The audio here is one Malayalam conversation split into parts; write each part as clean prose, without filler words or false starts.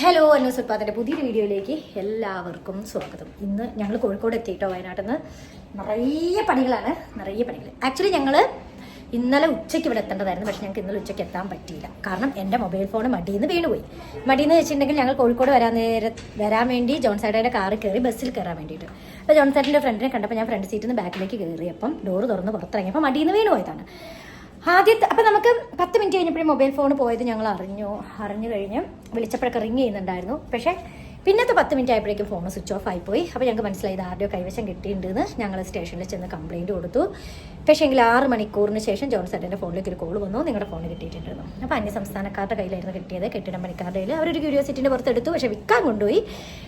ഹലോ അന്നൂസ് ഉൽപ്പാദൻ്റെ പുതിയൊരു വീഡിയോയിലേക്ക് എല്ലാവർക്കും സ്വാഗതം. ഇന്ന് ഞങ്ങൾ കോഴിക്കോട് എത്തിയിട്ടോ. വയനാട്ടിൽ നിന്ന് നിറയെ പണികളാണ്, നിറയെ പണികൾ. ആക്ച്വലി ഞങ്ങൾ ഇന്നലെ ഉച്ചയ്ക്ക് ഇവിടെ എത്തേണ്ടതായിരുന്നു, പക്ഷേ ഞങ്ങൾക്ക് ഇന്നലെ ഉച്ചയ്ക്ക് എത്താൻ പറ്റിയില്ല. കാരണം എൻ്റെ മൊബൈൽ ഫോൺ മടിയിൽ നിന്ന് വീണുപോയി. മടിയിൽ നിന്ന് വെച്ചിട്ടുണ്ടെങ്കിൽ ഞങ്ങൾ കോഴിക്കോട് വരാൻ വേണ്ടി ജോൺസൈഡയുടെ കാറിൽ കയറി ബസ്സിൽ കയറാൻ വേണ്ടിയിട്ട്. അപ്പോൾ ജോൺസൈഡിൻ്റെ ഫ്രണ്ടിനെ കണ്ടപ്പോൾ ഞാൻ ഫ്രണ്ട് സീറ്റിൽ നിന്ന് ബാക്കിലേക്ക് കയറിയപ്പം ഡോറ് തുറന്ന് പുറത്തിറങ്ങിയപ്പോൾ മടിയിൽ നിന്ന് വീണ് പോയതാണ്. ആദ്യത്തെ അപ്പം നമുക്ക് 10 മിനിറ്റ് കഴിഞ്ഞപ്പോഴും മൊബൈൽ ഫോൺ പോയത് ഞങ്ങൾ അറിഞ്ഞു കഴിഞ്ഞ് വിളിച്ചപ്പോഴൊക്കെ റിങ് ചെയ്യുന്നുണ്ടായിരുന്നു. പക്ഷേ പിന്നത്തെ 10 മിനിറ്റ് ആയപ്പോഴേക്കും ഫോൺ സ്വിച്ച് ഓഫ് ആയിപ്പോയി. അപ്പോൾ ഞങ്ങൾക്ക് മനസ്സിലായി ഇത് ആരുടെയോ കൈവശം കിട്ടിയിട്ടുണ്ടെന്ന്. ഞങ്ങൾ സ്റ്റേഷനിൽ ചെന്ന് കംപ്ലയിൻറ്റ് കൊടുത്തു. പക്ഷേ എങ്കിൽ 6 മണിക്കൂറിന് ശേഷം ജോൺസേട്ടൻ്റെ ഫോണിലേക്ക് ഒരു കോൾ വന്നു, നിങ്ങളുടെ ഫോൺ കിട്ടിയിട്ടുണ്ടായിരുന്നു. അപ്പോൾ അന്യസംസ്ഥാനക്കാരുടെ കയ്യിലായിരുന്നു കിട്ടിയത്, കെട്ടിടം പണിക്കാരുടെ കയ്യിൽ. അവരൊരു ക്യൂരിയോസിറ്റിൻ്റെ പുറത്തെടുത്തു. പക്ഷേ വിൽക്കാൻ കൊണ്ടുപോയി,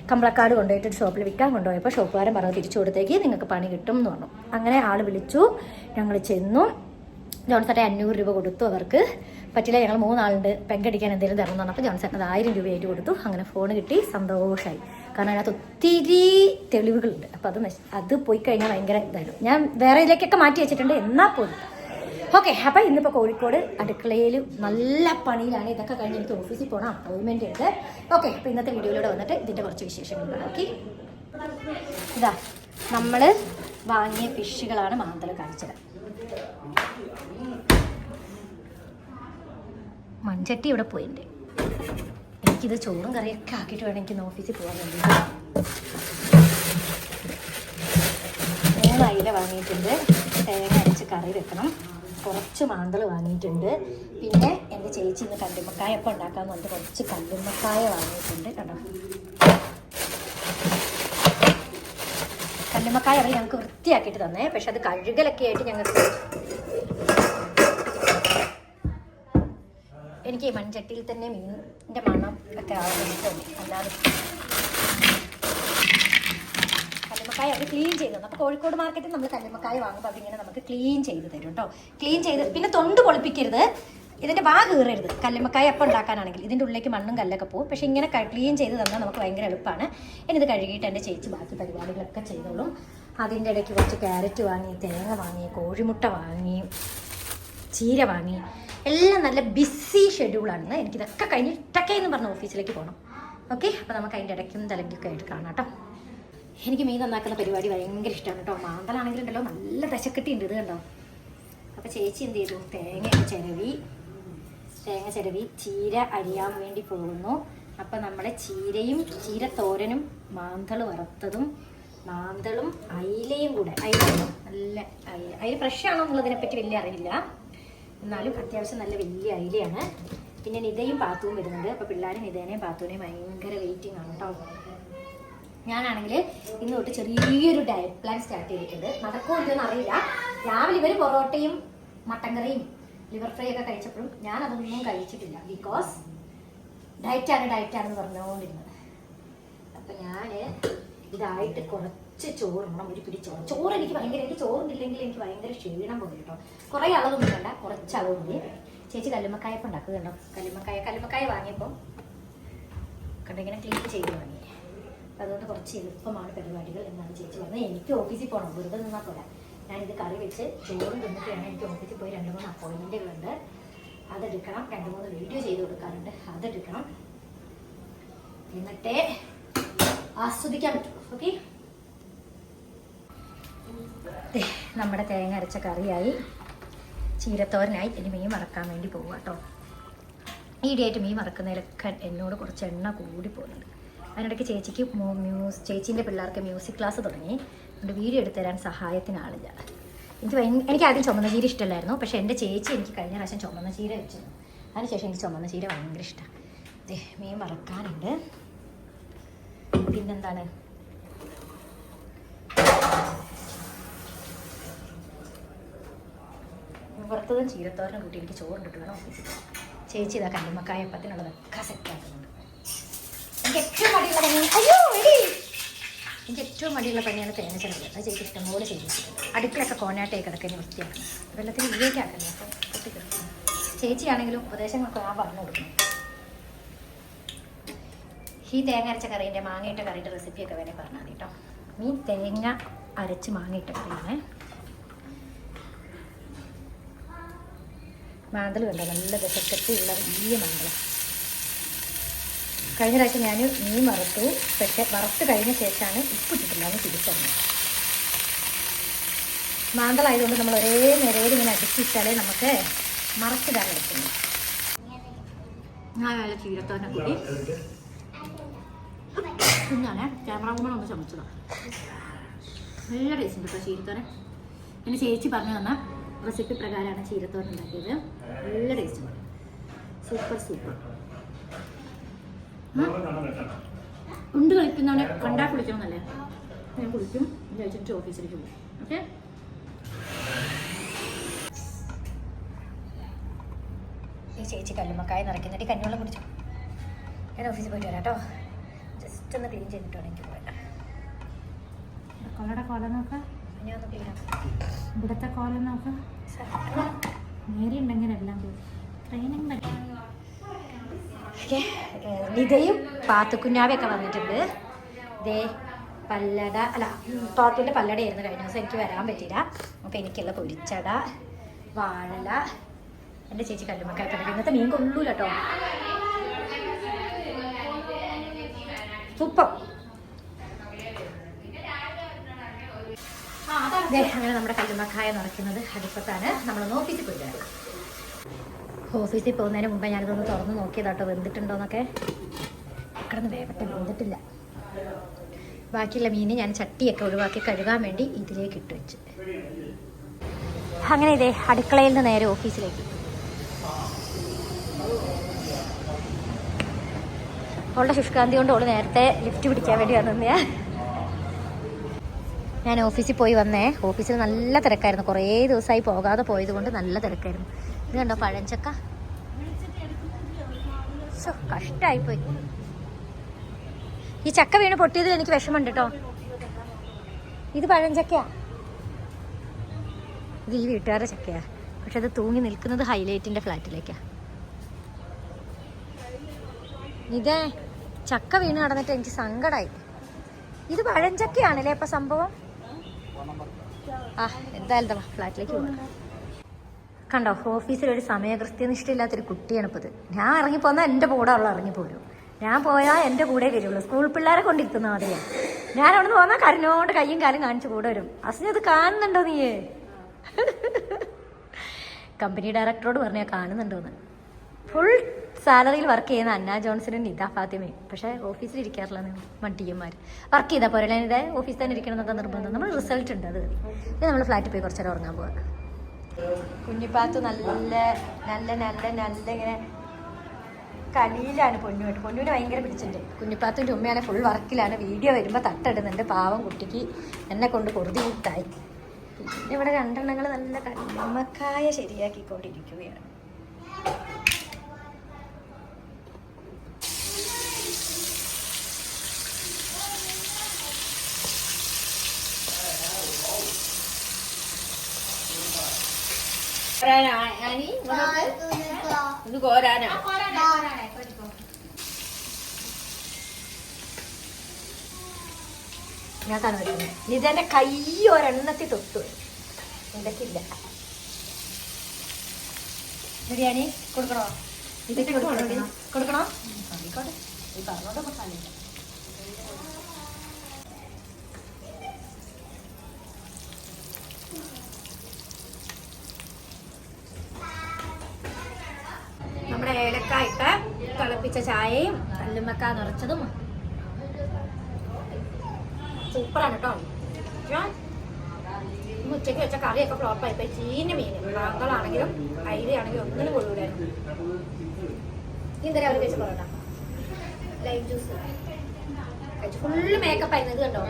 കമ്പളക്കാട് കൊണ്ടുപോയിട്ട് ഒരു ഷോപ്പിൽ വിൽക്കാൻ കൊണ്ടുപോയപ്പോൾ ഷോപ്പുകാരൻ പറഞ്ഞ് തിരിച്ചു കൊടുത്തേക്ക് നിങ്ങൾക്ക് പണി കിട്ടും എന്ന് പറഞ്ഞു. അങ്ങനെ ആൾ വിളിച്ചു, ഞങ്ങൾ ചെന്നു. ജോൺസേട്ടൻ 500 രൂപ കൊടുത്തു. അവർക്ക് പറ്റില്ല, ഞങ്ങൾ 3 ആളുണ്ട്, പെഗടിക്കാൻ എന്തെങ്കിലും തരണം എന്ന് പറഞ്ഞപ്പോൾ ജോൺസേട്ടൻ 1000 രൂപയായിട്ട് കൊടുത്തു. അങ്ങനെ ഫോൺ കിട്ടി, സന്തോഷമായി. കാരണം അതിനകത്ത് ഒത്തിരി തെളിവുകളുണ്ട്. അപ്പോൾ അത് പോയി കഴിഞ്ഞാൽ ഭയങ്കര ഇതായിരുന്നു. ഞാൻ വേറെ ഇതിലേക്കൊക്കെ മാറ്റി വെച്ചിട്ടുണ്ട്, എന്നാൽ പോലും ഓക്കെ. അപ്പോൾ ഇന്നിപ്പോൾ കോഴിക്കോട് അടുക്കളയിൽ നല്ല പണിയിലാണ്. ഇതൊക്കെ കഴിഞ്ഞ് എനിക്ക് ഓഫീസിൽ പോകണം, അപ്പോയിൻമെൻറ്റ് ഉണ്ട്. ഓക്കെ, അപ്പോൾ ഇന്നത്തെ വീഡിയോയിലൂടെ വന്നിട്ട് ഇതിൻ്റെ കുറച്ച് വിശേഷങ്ങളുണ്ട്. ഓക്കെ, ഇതാ നമ്മൾ വാങ്ങിയ ഫിഷുകളാണ് മാന്തൽ കാണിച്ചത്. മൺചട്ടി ഇവിടെ പോയിട്ടുണ്ട്. എനിക്കിത് ചോറും കറിയൊക്കെ ആക്കിയിട്ട് വേണം എനിക്ക് ഓഫീസിൽ പോകാൻ വേണ്ടി. 3 അയില വാങ്ങിയിട്ടുണ്ട്, തേങ്ങ അരച്ച് കറി വെക്കണം. കുറച്ച് മാന്തൾ വാങ്ങിയിട്ടുണ്ട്. പിന്നെ എൻ്റെ ചേച്ചി ഇന്ന് കല്ലുമ്മക്കായൊക്കെ ഉണ്ടാക്കാമെന്ന് പറഞ്ഞിട്ട് കുറച്ച് കല്ലുമ്മക്കായ വാങ്ങിയിട്ടുണ്ട്. കണ്ടോ, കല്ലുമ്മക്കായ അവർ ഞങ്ങൾക്ക് വൃത്തിയാക്കിയിട്ട് തന്നേ. പക്ഷെ അത് കഴുകലൊക്കെ ആയിട്ട് ഞങ്ങൾക്ക് എനിക്ക് മൺചട്ടിയിൽ തന്നെ മീനിൻ്റെ മണം ഒക്കെ ആവശ്യമുണ്ട്. അല്ലാതെ കല്ലുമ്മക്കായ അവർ ക്ലീൻ ചെയ്ത് തന്നു. അപ്പോൾ കോഴിക്കോട് മാർക്കറ്റിൽ നമ്മൾ കല്ലുമ്മക്കായ വാങ്ങുമ്പോൾ അതിങ്ങനെ നമുക്ക് ക്ലീൻ ചെയ്ത് തരും കേട്ടോ. ക്ലീൻ ചെയ്ത് പിന്നെ തൊണ്ട് പൊളിപ്പിക്കരുത്, ഇതിൻ്റെ വാ കീറരുത്. കല്ലുമ്മക്കായ അപ്പം ഉണ്ടാക്കാനാണെങ്കിൽ ഇതിൻ്റെ ഉള്ളിലേക്ക് മണ്ണും കല്ലൊക്കെ പോകും. പക്ഷേ ഇങ്ങനെ ക്ലീൻ ചെയ്ത് തന്നാൽ നമുക്ക് ഭയങ്കര എളുപ്പമാണ്. ഇനി ഇത് കഴുകിയിട്ട് എൻ്റെ ചേച്ചി ബാക്കി പരിപാടികളൊക്കെ ചെയ്തോളും. അതിൻ്റെ ഇടയ്ക്ക് കുറച്ച് ക്യാരറ്റ് വാങ്ങി, തേങ്ങ വാങ്ങി, കോഴിമുട്ട വാങ്ങി, ചീര വാങ്ങി. എല്ലാം നല്ല ബിസി ഷെഡ്യൂളാണെന്ന്. എനിക്കിതൊക്കെ കഴിഞ്ഞിട്ടൊക്കെ എന്ന് പറഞ്ഞ ഓഫീസിലേക്ക് പോകണം. ഓക്കെ, അപ്പോൾ നമുക്ക് അതിൻ്റെ ഇടയ്ക്കും തലയ്ക്കൊക്കെ ആയിട്ട് കാണാം കേട്ടോ. എനിക്ക് മീൻ നന്നാക്കുന്ന പരിപാടി ഭയങ്കര ഇഷ്ടമാണ് കേട്ടോ. മാന്തലാണെങ്കിലുണ്ടല്ലോ നല്ല ദശക്കെട്ടി ഉണ്ട്, ഇത് കണ്ടോ. അപ്പോൾ ചേച്ചി എന്ത് ചെയ്തു, തേങ്ങ ചിരവി ചീര അരിയാൻ വേണ്ടി പോകുന്നു. അപ്പോൾ നമ്മുടെ ചീരത്തോരനും മാന്തൾ വറുത്തതും മാന്തളും അയിലയും കൂടെ, നല്ല അയില ഫ്രഷ് ആണോ എന്നുള്ളതിനെപ്പറ്റി വലിയ അറിയില്ല, എന്നാലും അത്യാവശ്യം നല്ല വലിയ അയിലയാണ്. പിന്നെ നിതയും പാത്തുവും വരുന്നുണ്ട്. അപ്പോൾ പിള്ളേരും നിതേനെയും പാത്തുവിനെയും ഭയങ്കര വെയിറ്റിംഗ് ആണ് കേട്ടോ. ഞാനാണെങ്കിൽ ഇന്ന് തൊട്ട് ചെറിയൊരു ഡയറ്റ് പ്ലാൻ സ്റ്റാർട്ട് ചെയ്തിട്ടുണ്ട്. നടക്കുമോ ഇല്ലെന്ന് അറിയില്ല. രാവിലെ ഇവർ പൊറോട്ടയും മട്ടൻ കറിയും ലിവർ ഫ്രൈ ഒക്കെ കഴിച്ചപ്പോഴും ഞാൻ അതൊന്നും കഴിച്ചിട്ടില്ല. ബിക്കോസ് ഡയറ്റാണെന്ന് പറഞ്ഞുകൊണ്ടിരുന്നത്. അപ്പം ഞാൻ ഇതായിട്ട് കുറച്ച് ചോറുണം, ഒരു പിടി ചോറ് എനിക്ക് ചോറുണ്ടില്ലെങ്കിൽ എനിക്ക് ഭയങ്കര ക്ഷീണം പോലെ കേട്ടോ. കുറേ അളവൊന്നും വേണ്ട, കുറച്ച് അളവ് മതി. ചേച്ചി കല്ലുമ്മക്കായപ്പം ഉണ്ടാക്കുക കേട്ടോ. കല്ലുമ്മക്കായ വാങ്ങിയപ്പം കണ്ടോ ഇങ്ങനെ ക്ലീൻ ചെയ്ത് വാങ്ങി. അതുകൊണ്ട് കുറച്ച് എളുപ്പമാണ് പരിപാടികൾ എന്നാണ് ചേച്ചി പറഞ്ഞത്. എനിക്ക് ഓഫീസിൽ പോകണം, വെറുതെ നിന്നാൽ പോലെ. ഞാനിത് കറി വെച്ച് ചോറും തിന്നിട്ടാണ് എനിക്ക് ഓഫീസിൽ പോയി 2-3 അപ്പോയിൻമെൻറ്റുകളുണ്ട്. അതെടുക്കണം. 2-3 വീഡിയോ ചെയ്ത് കൊടുക്കാറുണ്ട്, അതെടുക്കണം. എന്നിട്ടേ ആസ്വദിക്കാൻ പറ്റും. ഓക്കെ, നമ്മുടെ തേങ്ങ അരച്ച കറിയായി, ചീരത്തോരനായി. ഇനി മീൻ വറക്കാൻ വേണ്ടി പോകുക കേട്ടോ. ഈയിടെയായിട്ട് മീൻ വറക്കുന്നതിലൊക്കെ എന്നോട് കുറച്ച് എണ്ണ കൂടി പോകുന്നുണ്ട്. അതിനിടയ്ക്ക് ചേച്ചീൻ്റെ പിള്ളേർക്ക് മ്യൂസിക് ക്ലാസ് തുടങ്ങി. അതുകൊണ്ട് വീഡിയോ എടുത്തു തരാൻ സഹായത്തിന് ആളില്ല. എനിക്ക് ആദ്യം ചുമന്ന ചീര ഇഷ്ടമല്ലായിരുന്നു. പക്ഷേ എൻ്റെ ചേച്ചി എനിക്ക് കഴിഞ്ഞ പ്രാവശ്യം ചുമന്ന ചീര വെച്ചിരുന്നു. അതിനുശേഷം എനിക്ക് ചുമന്ന ചീര ഭയങ്കര ഇഷ്ടമാണ്. മീൻ വറക്കാനുണ്ട്. പിന്നെന്താണ്, വറുത്തതും ചീരത്തോരനും കൂട്ടി എനിക്ക് ചോറുണ്ടിട്ട് വേണം ഓഫീസിൽ. ചേച്ചി ഇതാ കല്ലുമ്മക്കായപ്പത്തിനുള്ളതൊക്കെ സെറ്റാക്കുന്നുണ്ട്. എനിക്ക് ഏറ്റവും മടിയുള്ള പണിയാണ് തേങ്ങ ചിലവ്. അത് ചേച്ചി ഇഷ്ടംപോലെ ചെയ്തിട്ടുണ്ട്. അടുക്കളൊക്കെ കോനാട്ടേ കിടക്കുന്ന വൃത്തിയാക്കണം, വെള്ളത്തിന് ഇതിലേക്കാക്കണം. അപ്പം പൊട്ടിക്കിടക്കണം. ചേച്ചിയാണെങ്കിലും ഉപദേശങ്ങളൊക്കെ ഞാൻ പറഞ്ഞു കൊടുക്കണം. ഈ തേങ്ങ അരച്ച കറീൻ്റെ മാങ്ങയിട്ട കറിയുടെ റെസിപ്പിയൊക്കെ വേണേൽ പറഞ്ഞാൽ മതി കേട്ടോ. ഈ തേങ്ങ അരച്ച് മാങ്ങയിട്ട കറിയാണ്. മാന്തൽ കണ്ടോ, നല്ല ദശക്കത്തിയുള്ള വലിയ മാന്തള. കഴിഞ്ഞ പ്രാവശ്യം ഞാൻ മീൻ വറുത്തു, പക്ഷെ വറുത്ത് കഴിഞ്ഞ ശേഷമാണ് ഉപ്പിട്ടിട്ടില്ല എന്ന് തിരിച്ചറിഞ്ഞത്. മാന്തളായതുകൊണ്ട് നമ്മൾ ഒരേ നിരയിൽ ഇങ്ങനെ അടിച്ചിട്ടാലേ നമുക്ക് മറച്ചിടാൻ പറ്റുന്നു. ഞാൻ നല്ല ചീരത്തോനെ കൂടി ഞാൻ ക്യാമറ വുമൺ ഒന്ന് ചമച്ചതാണ്. നല്ല ടേസ്റ്റ് ഉണ്ട് കേട്ടോ ചീരത്തോനെ. എൻ്റെ ചേച്ചി പറഞ്ഞു തന്ന റെസിപ്പി പ്രകാരമാണ് ചീരത്തോൻ ഉണ്ടാക്കിയത്. നല്ല ടേസ്റ്റ് ഉണ്ട്, സൂപ്പർ സൂപ്പർ. ഉണ്ട് കളിക്കുന്നവനെ കണ്ടാൽ കുളിക്കണമെന്നല്ലേ? ഞാൻ കുളിക്കും, കഴിച്ചിട്ട് ഓഫീസിലേക്ക് പോകും. ഓക്കെ, ഈ ചേച്ചി കല്ലുമ്മക്കായ നിറയ്ക്കുന്നിട്ട് കഞ്ഞിവെള്ളം കുടിച്ചു. ഞാൻ ഓഫീസിൽ പോയിട്ട് വരാം കേട്ടോ. ജസ്റ്റ് ഒന്ന് ക്ലീൻ ചെയ്തിട്ട് വേണം എനിക്ക് പോകാൻ. കൊലയുടെ കോല നോക്കാം, ഞാൻ ഒന്ന് ക്ലീൻ ആക്കാം. ഇവിടുത്തെ കോല നോക്കാം, നേരെ ഉണ്ടെങ്കിൽ എല്ലാം പോയി ട്രെയിനിങ് പറ്റും. നിതയും പാത്തുക്കുഞ്ഞാവയൊക്കെ വന്നിട്ടുണ്ട്. ദേ പല്ലട അല്ല ടോട്ടലിൻ്റെ പല്ലടയായിരുന്നു കഴിഞ്ഞ ദിവസം, എനിക്ക് വരാൻ പറ്റിയില്ല. അപ്പോൾ എനിക്കുള്ള പൊരിച്ചട, വാഴല, എൻ്റെ ചേച്ചി കല്ലുമ്മക്കായ. ഇന്നത്തെ മീൻ കൊള്ളൂല കേട്ടോ, സൂപ്പർ. അങ്ങനെ നമ്മുടെ കല്ലുമ്മക്കായ നിറയ്ക്കുന്നത് അടുപ്പത്താണ്. നമ്മളൊന്ന് ഓഫീസിൽ പോയി വരാം. ഓഫീസിൽ പോകുന്നതിന് മുമ്പ് ഞാനിതൊന്ന് തുറന്ന് നോക്കിയതാട്ടോ വെന്തിട്ടുണ്ടോയെന്നൊക്കെ. കിടന്ന് വേവട്ടെ, വെന്തിട്ടില്ല. ബാക്കിയുള്ള മീൻ ഞാൻ ചട്ടിയൊക്കെ ഒഴിവാക്കി കഴുകാൻ വേണ്ടി ഇതിലേക്ക് ഇട്ട് വെച്ച്. അങ്ങനെ ഇതേ അടുക്കളയിൽ നിന്ന് നേരെ ഓഫീസിലേക്ക്. അവളുടെ ശുഷ്കാന്തി കൊണ്ട് അവള് നേരത്തെ ലിഫ്റ്റ് പിടിക്കാൻ വേണ്ടി വന്നേ. ഞാൻ ഓഫീസിൽ പോയി വന്നേ. ഓഫീസിൽ നല്ല തിരക്കായിരുന്നു, കുറേ ദിവസമായി പോകാതെ പോയത് കൊണ്ട് നല്ല തിരക്കായിരുന്നു. ഇത് കണ്ടോ പഴഞ്ചക്ക, കഷ്ടായിപ്പോയി. ഈ ചക്ക വീണ് പൊട്ടിയതിൽ എനിക്ക് വിഷമമുണ്ട് കേട്ടോ. ഇത് പഴഞ്ചക്കയാ, ഇത് ഈ വീട്ടുകാരുടെ ചക്കയാ. പക്ഷെ അത് തൂങ്ങി നിൽക്കുന്നത് ഹൈലൈറ്റിന്റെ ഫ്ലാറ്റിലേക്കാ. ഇതേ ചക്ക വീണ് നടന്നിട്ട് എനിക്ക് സങ്കടമായി. ഇത് പഴഞ്ചക്കയാണല്ലേ ഇപ്പൊ സംഭവം. എന്തായാലും ഫ്ലാറ്റിലേക്ക് പോകാം. കണ്ടോ, ഓഫീസിൽ ഒരു സമയകൃത്യനിഷ്ഠയില്ലാത്തൊരു കുട്ടിയാണ് ഇപ്പോൾ ഇത്. ഞാൻ ഇറങ്ങിപ്പോന്നാൽ എൻ്റെ കൂടെ ഉള്ള ഇറങ്ങിപ്പോരും, ഞാൻ പോയാൽ എൻ്റെ കൂടെ വരുള്ളൂ. സ്കൂൾ പിള്ളേരെ കൊണ്ടിരിക്കുന്ന മാതിരിയാണ്. ഞാൻ അവിടെ നിന്ന് പോന്നാൽ കരഞ്ഞോണ്ട് കയ്യും കാലും കാണിച്ച് കൂടെ വരും. അസിനത് കാണുന്നുണ്ടോ നീയേ? കമ്പനി ഡയറക്ടറോട് പറഞ്ഞാൽ കാണുന്നുണ്ടോന്ന്. ഫുൾ സാലറിയിൽ വർക്ക് ചെയ്യുന്ന അന്ന ജോൺസനും നിത ഫാത്തിമയും. പക്ഷേ ഓഫീസിൽ ഇരിക്കാറില്ല മണ്ടിയന്മാർ. വർക്ക് ചെയ്താൽ പോരെ, ഇത് ഓഫീസിൽ തന്നെ ഇരിക്കണം എന്നൊക്കെ നിർബന്ധം. നമ്മൾ റിസൾട്ട് ഉണ്ട്, അത് ഇത് നമ്മൾ ഫ്ലാറ്റിൽ പോയി കുറച്ച് നേരം ഉറങ്ങാൻ പോകാം. കുഞ്ഞിപ്പാത്തു നല്ല നല്ല നല്ല നല്ല ഇങ്ങനെ കളിയിലാണ് പൊന്നുമായിട്ട്. പൊന്നുവിനെ ഭയങ്കര പിടിച്ചിട്ടുണ്ട്. കുഞ്ഞിപ്പാത്തുൻ്റെ ഉമ്മയാണ് ഫുൾ വർക്കിലാണ്. വീഡിയോ വരുമ്പോൾ തട്ടിടുന്നുണ്ട്. പാവം കുട്ടിക്ക് എന്നെ കൊണ്ട് പൊറുതി കൂട്ടായി. പിന്നെ ഇവിടെ രണ്ടെണ്ണങ്ങൾ നല്ല കല്ലുമ്മക്കായ ശരിയാക്കിക്കൊണ്ടിരിക്കുകയാണ്. ഇത് കോരാനാ. ഞാൻ കാണുന്നത് ഇതെന്റെ കൈ ഒരെണ്ണത്തിൽ തൊട്ടു. ഇതൊക്കില്ല. ബിരിയാണി കൊടുക്കണോ? ഇതൊക്കെ കൊടുക്കണോ? ആയിക്കോട്ടെ, ഈ പറഞ്ഞോണ്ട് മസാല. നമ്മുടെ ഏലക്കായിട്ട് തിളപ്പിച്ച ചായയും കല്ലുമ്മക്ക നിറച്ചതും സൂപ്പറാണ് കേട്ടോ. ഉച്ചയ്ക്ക് വെച്ച കറിയൊക്കെ ഫ്ലോപ്പായിപ്പോയി. ചീഞ്ഞ മീൻ മാന്തളാണെങ്കിലും അയിലയാണെങ്കിലും ഒന്നിനും കൊള്ളൂലായിരുന്നു. ഇന്നലെ അവർ കഴിച്ച് പറയണ്ട ലൈം ജ്യൂസ് കഴിച്ചു. ഫുള്ള് മേക്കപ്പ് ആയിരുന്നു. ഇത് കണ്ടോ,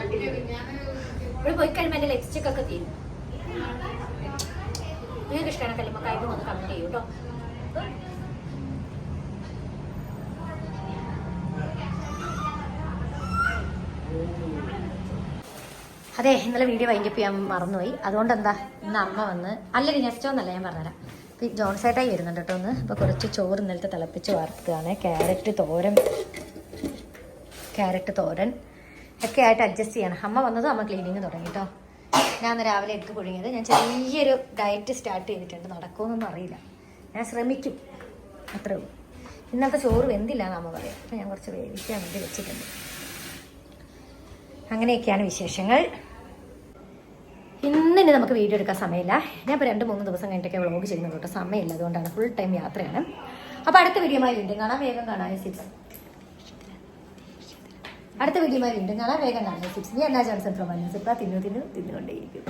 ഇവിടെ പോയി കഴിയുമ്പോൾ എൻ്റെ ലിപ്സ്റ്റിക് ഒക്കെ തീരും. നിങ്ങൾക്ക് ഇഷ്ടമാണ് കല്ലുമ്മക്കായിട്ട് ഒന്ന് കമന്റ് ചെയ്യൂ കേട്ടോ. അതെ, ഇന്നലെ വീഡിയോ വൈൻഡപ്പ് ചെയ്യാൻ മറന്നുപോയി. അതുകൊണ്ട് എന്താ ഇന്ന് അമ്മ വന്ന് അല്ലടി നെക്സ്റ്റ് ഒന്നല്ല ഞാൻ പറഞ്ഞുതരാം. ഇപ്പം ജോൺസേട്ടായി വരുന്നുണ്ട് കേട്ടോ ഒന്ന്. അപ്പോൾ കുറച്ച് ചോറ് ഇന്നലത്തെ തിളപ്പിച്ച് വാർത്തതാണ്. ക്യാരറ്റ് തോരൻ ഒക്കെ ആയിട്ട് അഡ്ജസ്റ്റ് ചെയ്യണം. അമ്മ വന്നതും അമ്മ ക്ലീനിങ് തുടങ്ങി കേട്ടോ. ഞാൻ രാവിലെ എഗ്ഗ് പുഴുങ്ങിയത്. ഞാൻ ചെറിയൊരു ഡയറ്റ് സ്റ്റാർട്ട് ചെയ്തിട്ടുണ്ട്. നടക്കുമെന്നൊന്നും അറിയില്ല, ഞാൻ ശ്രമിക്കും, അത്രേ ഉള്ളൂ. ഇന്നത്തെ ചോറ് വെന്തില്ല എന്ന് അമ്മ പറയാം. അപ്പം ഞാൻ കുറച്ച് വേവിക്കാൻ വേണ്ടി വെച്ചിട്ടുണ്ട്. അങ്ങനെയൊക്കെയാണ് വിശേഷങ്ങൾ. ഇന്നിന് നമുക്ക് വീഡിയോ എടുക്കാൻ സമയമില്ല. ഞാൻ ഇപ്പോൾ 2-3 ദിവസം കഴിഞ്ഞിട്ടൊക്കെ വ്ളോഗ് ചെയ്യുന്നുണ്ട് കേട്ടോ. സമയമില്ല, അതുകൊണ്ടാണ്. ഫുൾ ടൈം യാത്രയാണ്. അപ്പോൾ അടുത്ത വീഡിയോമായി വീണ്ടും കാണാം. വേഗം കാണാൻ സിപ്സ്. അടുത്ത വീഡിയോമായി വീണ്ടും കാണാം. വേഗം കാണാൻ സിപ്സ്. ഞാൻ എല്ലാ ജോൺസൺ ഫ്രം തിന്നുകൊണ്ടേയിരിക്കും.